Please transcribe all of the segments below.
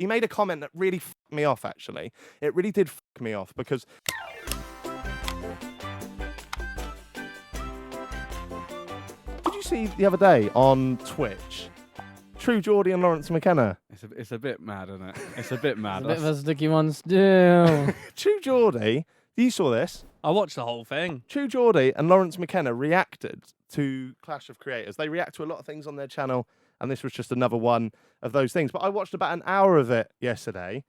He made a comment that really fucked me off, actually. It really did fuck me off because... Did you see the other day on Twitch? True Geordie and Laurence McKenna. It's a bit mad, isn't it? It's a bit mad. It's a bit of a sticky one still. True Geordie, you saw this? I watched the whole thing. True Geordie and Laurence McKenna reacted to Clash of Creators. They react to a lot of things on their channel, and this was just another one of those things. But I watched about an hour of it yesterday.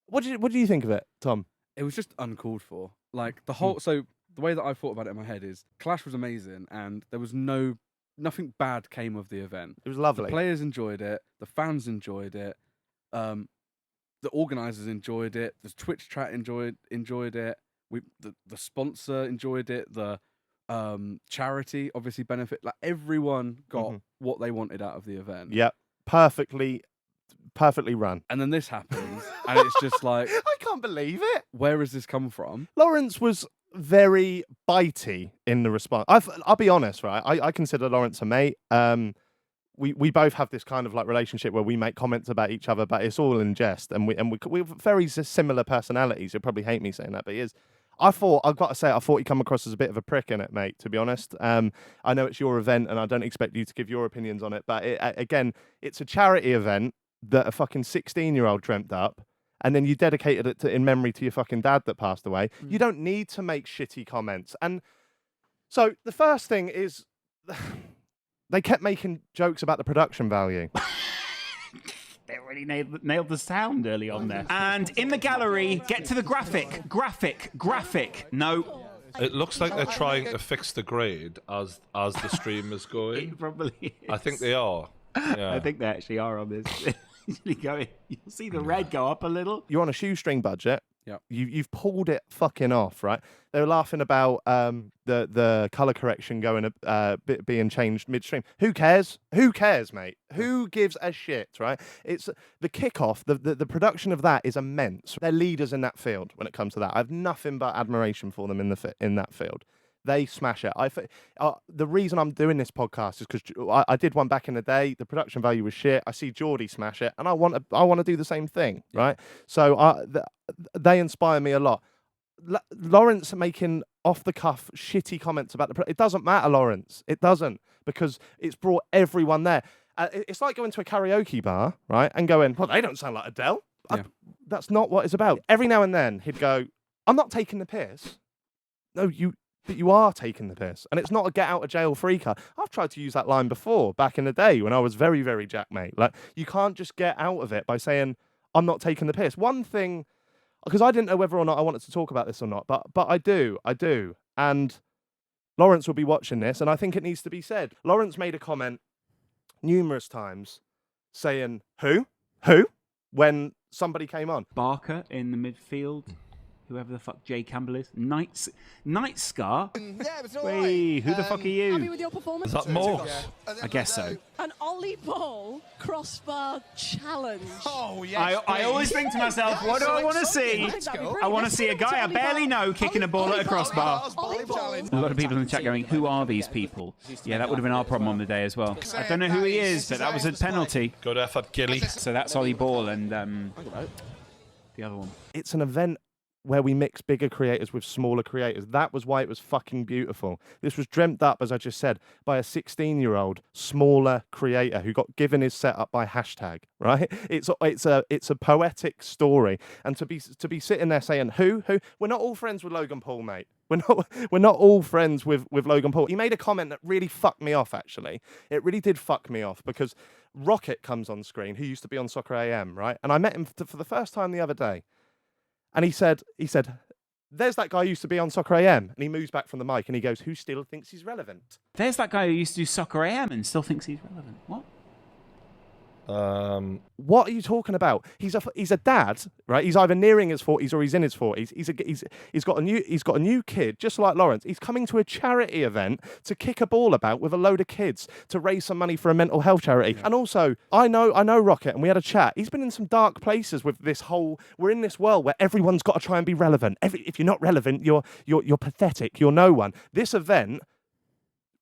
What do you think of it, Tom? It was just uncalled for. Like the whole. So the way that I thought about it in my head is Clash was amazing, and there was nothing bad came of the event. It was lovely. The players enjoyed it. The fans enjoyed it. The organisers enjoyed it. The Twitch chat enjoyed it. The sponsor enjoyed it. The charity obviously benefit. Like everyone got what they wanted out of the event. Yep, perfectly run. And then this happens, and it's just like I can't believe it. Where has this come from? Laurence was very bitey in the response. I'll be honest, right? I consider Laurence a mate. We both have this kind of like relationship where we make comments about each other, but it's all in jest, and we're very similar personalities. You'll probably hate me saying that, but he is. I've got to say, I thought he come across as a bit of a prick in it, mate, to be honest. I know it's your event, and I don't expect you to give your opinions on it, but again, it's a charity event that a fucking 16-year-old dreamt up, and then you dedicated it in memory to your fucking dad that passed away. You don't need to make shitty comments. And so the first thing is they kept making jokes about the production value. They already nailed the sound early on there. And in the gallery, get to the graphic. No. It looks like they're trying to fix the grade as the stream is going. It probably is. I think they are. Yeah. I think they actually are on this. You'll see the red go up a little. You're on a shoestring budget. Yeah. You've pulled it fucking off, right? They were laughing about the color correction being changed midstream. Who cares? Who cares, mate? Who gives a shit, right? It's the kickoff. The production of that is immense. They're leaders in that field when it comes to that. I have nothing but admiration for them in that field. They smash it. The reason I'm doing this podcast is because I did one back in the day. The production value was shit. I see Geordie smash it, and I want to do the same thing, right? So they inspire me a lot. Laurence making off the cuff shitty comments about it doesn't matter, Laurence. It doesn't, because it's brought everyone there. It's like going to a karaoke bar, right, and going, well, they don't sound like Adele. Yeah. That's not what it's about. Every now and then he'd go, I'm not taking the piss. No, but you are taking the piss, and it's not a get out of jail free card. I've tried to use that line before back in the day when I was very, very JaackMaate. Like, you can't just get out of it by saying I'm not taking the piss. One thing, because I didn't know whether or not I wanted to talk about this or not, but I do, and Laurence will be watching this, and I think it needs to be said. Laurence made a comment numerous times saying who when somebody came on. Barker in the midfield. Whoever the fuck Jay Campbell is. Night Scar? Wait, who the fuck are you? Happy with your performance? Is that Morse? I guess so. An Ollie Ball crossbar challenge. Oh, yeah. I always think to myself, what do I want to see? I want to see a guy I barely know kicking a ball at a crossbar. A lot of people in the chat going, who are these people? Yeah, that would have been our problem on the day as well. I don't know who he is, but that was a penalty. Good effort, Gilly. So that's Ollie Ball and the other one. It's an event where we mix bigger creators with smaller creators. That was why it was fucking beautiful. This was dreamt up, as I just said, by a 16-year-old smaller creator who got given his setup by hashtag, right? It's a poetic story. And to be sitting there saying, who? We're not all friends with Logan Paul, mate. We're not all friends with Logan Paul. He made a comment that really fucked me off, actually. It really did fuck me off, because Rocket comes on screen, who used to be on Soccer AM, right? And I met him for the first time the other day. And he said, there's that guy who used to be on Soccer AM. And he moves back from the mic and he goes, who still thinks he's relevant? There's that guy who used to do Soccer AM and still thinks he's relevant. What? What are you talking about? He's a dad, right? He's either nearing his 40s or he's in his 40s. He's got a new kid, just like Laurence. He's coming to a charity event to kick a ball about with a load of kids to raise some money for a mental health charity. Yeah. And also, I know Rocket, and we had a chat. He's been in some dark places with this whole. We're in this world where everyone's got to try and be relevant. If you're not relevant, you're pathetic. You're no one. This event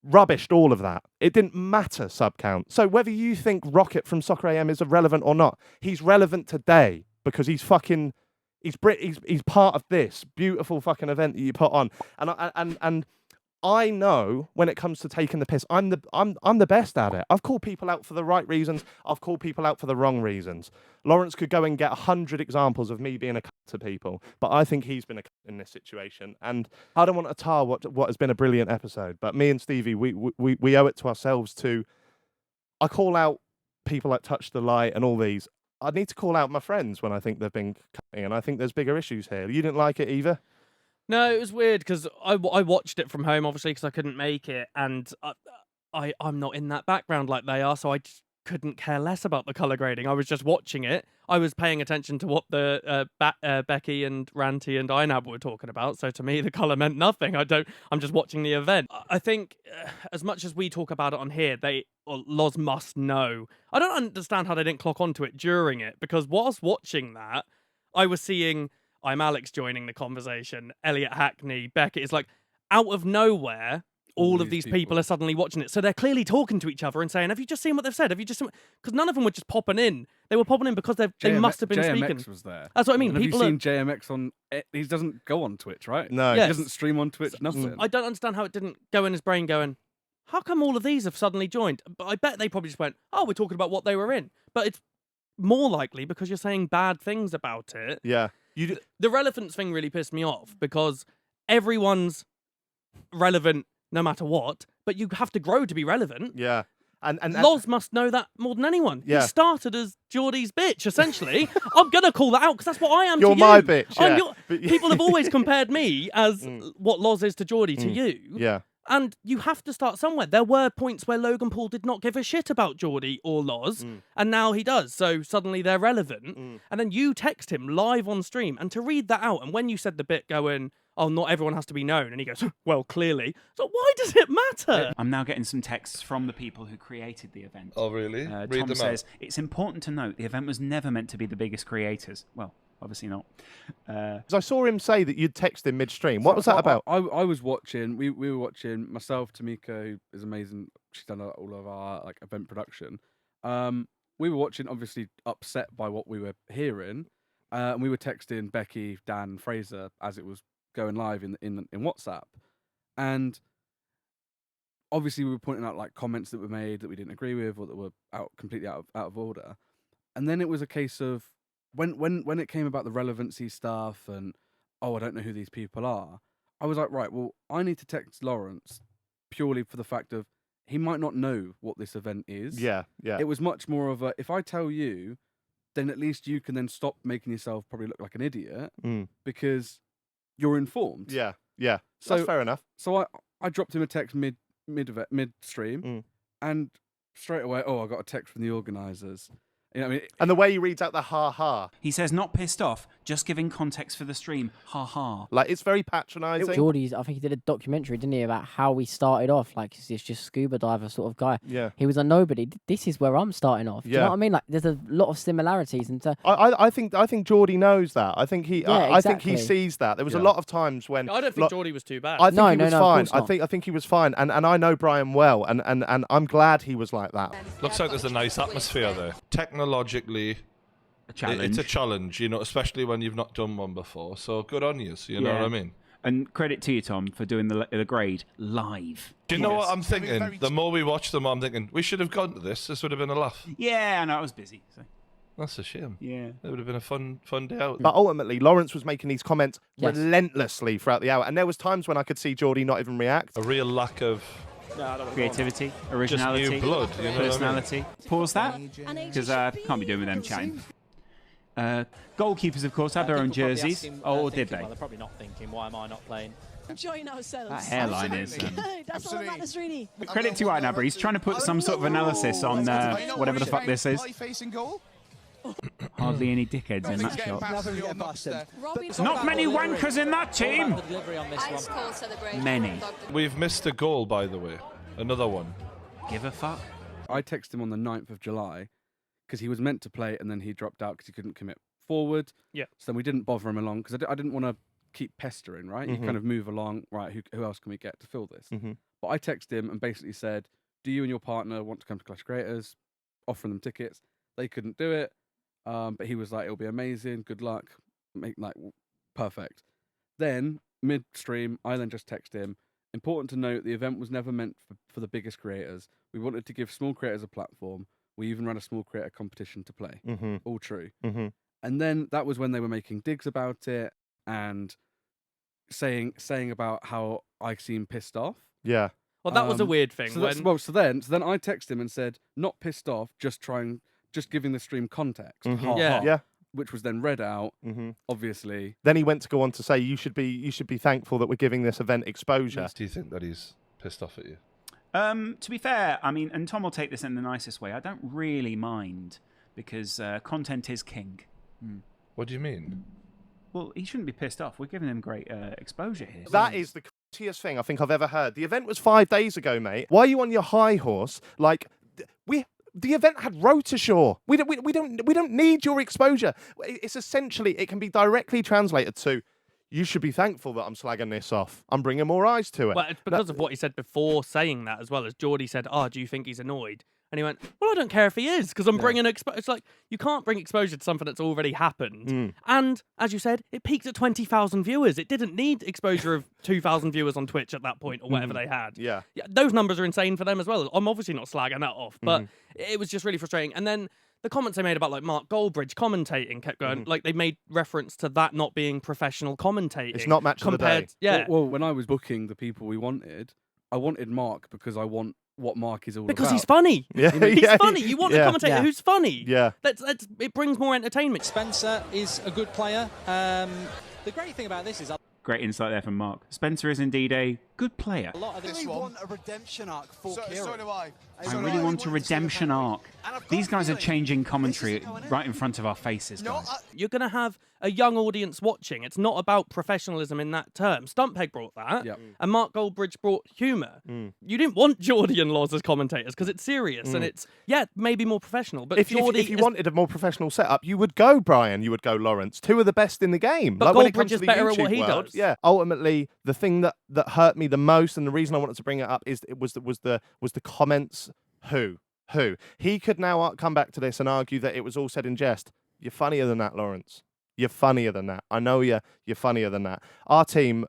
rubbished all of that. It didn't matter sub count. So whether you think Rocket from Soccer AM is irrelevant or not, he's relevant today because he's fucking, he's part of this beautiful fucking event that you put on. And I know when it comes to taking the piss, I'm the best at it. I've called people out for the right reasons. I've called people out for the wrong reasons. Lawrence could go and get 100 examples of me being a cunt to people, but I think he's been a cunt in this situation. And I don't want to tar what has been a brilliant episode, but me and Stevie, we owe it to ourselves to. I call out people like Touch the Light and all these. I need to call out my friends when I think they've been cutting, and I think there's bigger issues here. You didn't like it either? No, it was weird because I watched it from home, obviously, because I couldn't make it, and I'm not in that background like they are, so I just couldn't care less about the colour grading. I was just watching it. I was paying attention to what the Becky and Ranty and Inab were talking about, so to me, the colour meant nothing. I'm just watching the event. I think, as much as we talk about it on here, Loz must know. I don't understand how they didn't clock onto it during it, because whilst watching that, I was seeing... I'm Alex joining the conversation, Elliot Hackney, Beckett. It's like, out of nowhere, all of these people are suddenly watching it. So they're clearly talking to each other and saying, have you just seen what they've said? Have you just seen... Because none of them were just popping in. They were popping in because they must have been speaking. JMX was there. That's what I mean. Have People you seen JMX on... He doesn't go on Twitch, right? No. Yes. He doesn't stream on Twitch, nothing. I don't understand how it didn't go in his brain going, how come all of these have suddenly joined? But I bet they probably just went, oh, we're talking about what they were in. But it's more likely because you're saying bad things about it. Yeah. The relevance thing really pissed me off because everyone's relevant no matter what, but you have to grow to be relevant. Yeah. And Loz must know that more than anyone. Yeah. He started as Geordie's bitch, essentially. I'm going to call that out because that's what I am You're to you. my bitch, yeah. People have always compared me as what Loz is to Geordie to you. Yeah. And you have to start somewhere. There were points where Logan Paul did not give a shit about Geordie or Loz, and now he does. So suddenly they're relevant. And then you text him live on stream, and to read that out, and when you said the bit going, oh, not everyone has to be known, and he goes, well, clearly. So why does it matter? I'm now getting some texts from the people who created the event. Oh, really? Read Tom them says, out. it's important to note the event was never meant to be the biggest creators. Well, obviously not. 'Cause I saw him say that you'd text him midstream. What was that about? I was watching. We were watching. Myself, Tamika, who is amazing. She's done all of our event production. We were watching, obviously upset by what we were hearing, and we were texting Becky, Dan, Fraser as it was going live in WhatsApp, and obviously we were pointing out comments that were made that we didn't agree with or that were completely out of order, and then it was a case of when it came about the relevancy stuff and I don't know who these people are, I was like, right, well, I need to text Lawrence purely for the fact of he might not know what this event is. Yeah. It was much more of a, if I tell you, then at least you can then stop making yourself probably look like an idiot because you're informed. Yeah. So that's fair enough. So I dropped him a text mid stream, and straight away, I got a text from the organisers. You know what I mean? And the way he reads out the ha-ha. He says, not pissed off, just giving context for the stream. Ha-ha. Like, it's very patronising. Geordie's, I think he did a documentary, didn't he, about how he started off, like he's just scuba diver sort of guy. Yeah. He was a nobody. This is where I'm starting off. Do you know what I mean? Like, there's a lot of similarities. And I think Geordie knows that. I think he I think he exactly. sees that. There was a lot of times when I don't think Geordie was too bad. I think he was fine. of course not. I think he was fine. And I know Brian well, and I'm glad he was like that. Looks like there's a nice atmosphere there. Technologically, A challenge. it's a challenge, especially when you've not done one before. So good on you. You know what I mean? And credit to you, Tom, for doing the grade live. Do you know what I'm thinking? The more we watch them, I'm thinking we should have gone to this. This would have been a laugh. Yeah, I know, I was busy. So. That's a shame. Yeah. It would have been a fun day out. But ultimately, Lawrence was making these comments relentlessly throughout the hour, and there was times when I could see Geordie not even react. A real lack of Creativity, originality, just new blood, personality. Pause that, because can't be doing with them chatting. Goalkeepers, of course, have their own jerseys. Or did they? Well, they're probably not thinking, why am I not playing? Enjoying ourselves. That hairline is... That's all that matters, really. Credit to Inabra. He's trying to put some sort of analysis on whatever the fuck this is. Hardly any dickheads in that shot. Not many wankers in that team! Many. We've missed a goal, by the way. Another one. Give a fuck. I texted him on the 9th of July because he was meant to play and then he dropped out because he couldn't commit forward. Yeah. So then we didn't bother him along because I didn't want to keep pestering, right? You kind of move along, right, who else can we get to fill this? But I texted him and basically said, do you and your partner want to come to Clash of Creators? Offering them tickets. They couldn't do it. But he was like, it'll be amazing. Good luck. Perfect. Then, midstream, I then just texted him. Important to note, the event was never meant for the biggest creators. We wanted to give small creators a platform. We even ran a small creator competition to play. All true. And then that was when they were making digs about it and saying about how I seemed pissed off. Yeah. Well, that was a weird thing. So then I texted him and said, not pissed off, just giving the stream context. Yeah. Which was then read out, obviously. Then he went to go on to say, you should be thankful that we're giving this event exposure. Do you think that he's pissed off at you? To be fair, I mean, and Tom will take this in the nicest way, I don't really mind because content is king. What do you mean? Well, he shouldn't be pissed off. We're giving him great exposure here. That is the cutest thing I think I've ever heard. The event was 5 days ago, mate. Why are you on your high horse? Like, the event had Rotorshaw. We don't need your exposure. It's essentially, it can be directly translated to, you should be thankful that I'm slagging this off. I'm bringing more eyes to it. Well, it's because of what he said before saying that as well. As Geordie said, do you think he's annoyed? And he went, well, I don't care if he is, because I'm bringing exposure. It's like, you can't bring exposure to something that's already happened. And, as you said, it peaked at 20,000 viewers. It didn't need exposure of 2,000 viewers on Twitch at that point, or whatever they had. Yeah. Those numbers are insane for them as well. I'm obviously not slagging that off, but it was just really frustrating. And then the comments they made about, like, Mark Goldbridge commentating kept going, like, they made reference to that not being professional commentating. It's not match of the day. Yeah. Well, when I was booking the people we wanted, I wanted Mark because I want what Mark is all about. Because he's funny. Yeah. He's funny. You want a commentator who's funny. Yeah. It brings more entertainment. Spencer is a good player. The great thing about this is Great insight there from Mark. Spencer is indeed a good player. a lot of this want a redemption arc for Kieran. So do I. I really want a redemption arc. These guys are changing commentary right in front of our faces, guys. You're going to have a young audience watching. It's not about professionalism in that term. Stumpeg brought that, and Mark Goldbridge brought humour. You didn't want Geordie and Loz as commentators because it's serious and it's, maybe more professional. But if you wanted a more professional setup, you would go Brian, you would go Laurence. Two of the best in the game. But like, when it Goldbridge comes to is the better at YouTube what he world, does. Yeah. Ultimately, the thing that hurt me the most, and the reason I wanted to bring it up, is it was the comments. Who? He could now come back to this and argue that it was all said in jest. You're funnier than that, Laurence. You're funnier than that. I know you're funnier than that. Our team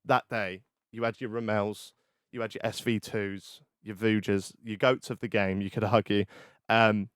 that day, you had your Ramels, you had your SV2s, your Vujas, your goats of the game, you could argue. And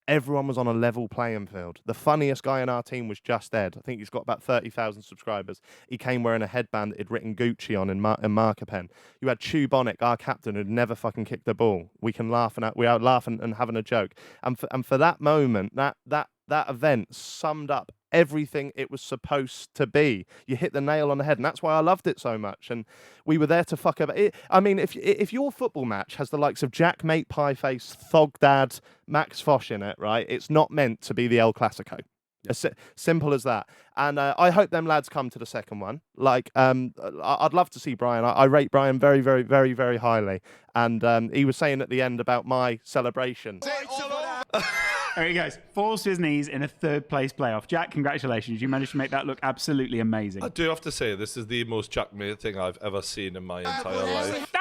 everyone was on a level playing field. The funniest guy in our team was Just Ed. I think he's got about 30,000 subscribers. He came wearing a headband that he'd written Gucci on in marker pen. You had Chew Bonnick, our captain, who'd never fucking kicked a ball. We are laughing and having a joke. And for that moment, that event summed up everything it was supposed to be. You hit the nail on the head, and that's why I loved it so much. And we were there to fuck up it. I mean, if your football match has the likes of JaackMaate, Pieface, Thogdad, Max Fosh in it, right? It's not meant to be the El Clasico. As simple as that. And I hope them lads come to the second one. Like, I'd love to see Brian. I rate Brian very, very, very, very highly. And he was saying at the end about my celebration. There he goes. Falls to his knees in a third place playoff. Jack, congratulations. You managed to make that look absolutely amazing. I do have to say, this is the most JaackMaate thing I've ever seen in my entire life.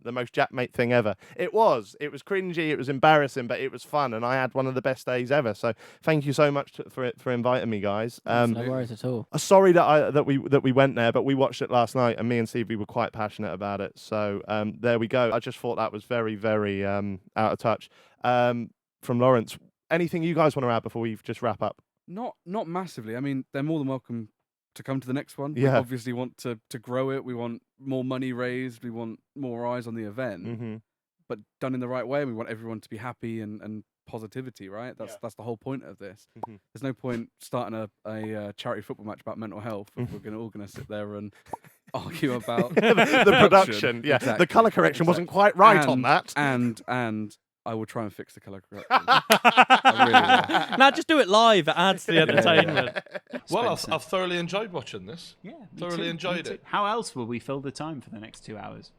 The most JaackMaate thing ever. It was cringy, it was embarrassing, but it was fun, and I had one of the best days ever. So thank you so much for inviting me, guys. No worries at all. Sorry that we went there, but we watched it last night, and me and Stevie were quite passionate about it. So there we go. I just thought that was very, very out of touch. From Laurence, anything you guys want to add before we just wrap up? Not massively. I mean, they're more than welcome to come to the next one. Yeah. We obviously want to grow it. We want more money raised. We want more eyes on the event, but done in the right way. And we want everyone to be happy and positivity, right? That's the whole point of this. There's no point starting a charity football match about mental health if we're going to all going to sit there and argue about the production. Yeah, exactly. The colour correction wasn't quite right on that. And I will try and fix the colour correction. I really will. Now just do it live. It adds to the entertainment. Well, I've thoroughly enjoyed watching this. Yeah, Thoroughly enjoyed it. How else will we fill the time for the next 2 hours?